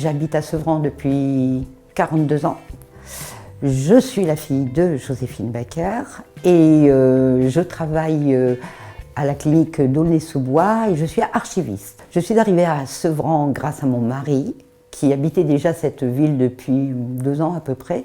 J'habite à Sevran depuis 42 ans. Je suis la fille de Joséphine Baker et je travaille à la clinique d'Aulnay-sous-Bois et je suis archiviste. Je suis arrivée à Sevran grâce à mon mari qui habitait déjà cette ville depuis 2 ans à peu près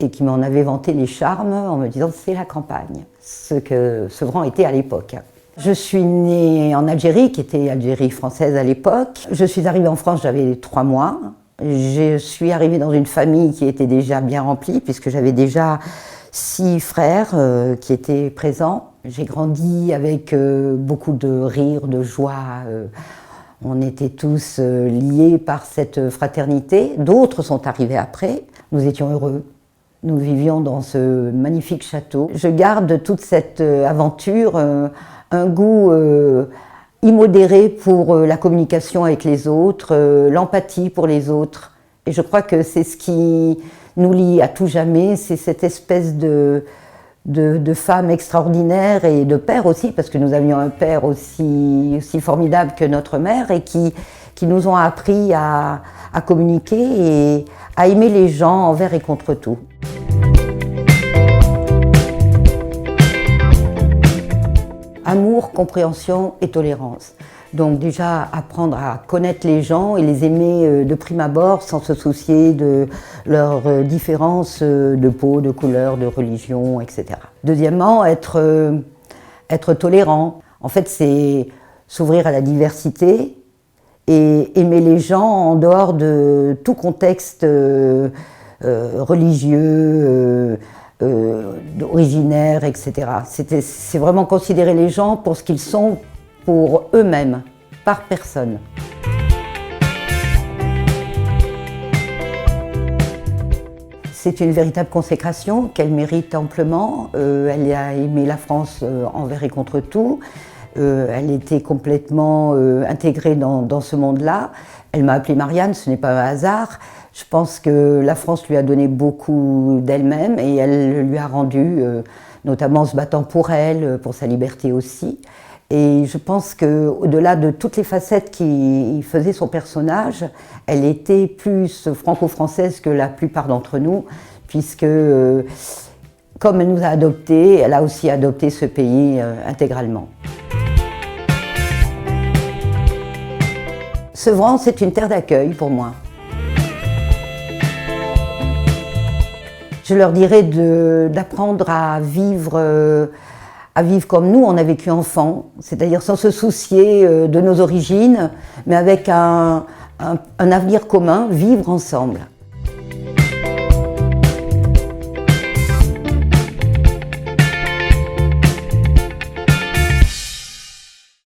et qui m'en avait vanté les charmes en me disant c'est la campagne, ce que Sevran était à l'époque. Je suis née en Algérie, qui était Algérie française à l'époque. Je suis arrivée en France, j'avais 3 mois. Je suis arrivée dans une famille qui était déjà bien remplie, puisque j'avais déjà 6 frères qui étaient présents. J'ai grandi avec beaucoup de rire, de joie. On était tous liés par cette fraternité. D'autres sont arrivés après. Nous étions heureux. Nous vivions dans ce magnifique château. Je garde toute cette aventure un goût immodéré pour la communication avec les autres, l'empathie pour les autres. Et je crois que c'est ce qui nous lie à tout jamais, c'est cette espèce de femme extraordinaire et de père aussi, parce que nous avions un père aussi formidable que notre mère et qui nous ont appris à communiquer et à aimer les gens envers et contre tout. Amour, compréhension et tolérance. Donc déjà apprendre à connaître les gens et les aimer de prime abord sans se soucier de leurs différences de peau, de couleur, de religion, etc. Deuxièmement, être tolérant. En fait, c'est s'ouvrir à la diversité et aimer les gens en dehors de tout contexte religieux, originaire, etc. C'est vraiment considérer les gens pour ce qu'ils sont, pour eux-mêmes, par personne. C'est une véritable consécration qu'elle mérite amplement. Elle a aimé la France envers et contre tout. Elle était complètement intégrée dans ce monde-là. Elle m'a appelée Marianne, ce n'est pas un hasard. Je pense que la France lui a donné beaucoup d'elle-même et elle lui a rendu, notamment en se battant pour elle, pour sa liberté aussi. Et je pense qu'au-delà de toutes les facettes qui faisaient son personnage, elle était plus franco-française que la plupart d'entre nous, puisque comme elle nous a adoptés, elle a aussi adopté ce pays intégralement. Sevran, c'est une terre d'accueil pour moi. Je leur dirais d'apprendre à vivre comme nous, on a vécu enfant, c'est-à-dire sans se soucier de nos origines, mais avec un avenir commun, vivre ensemble.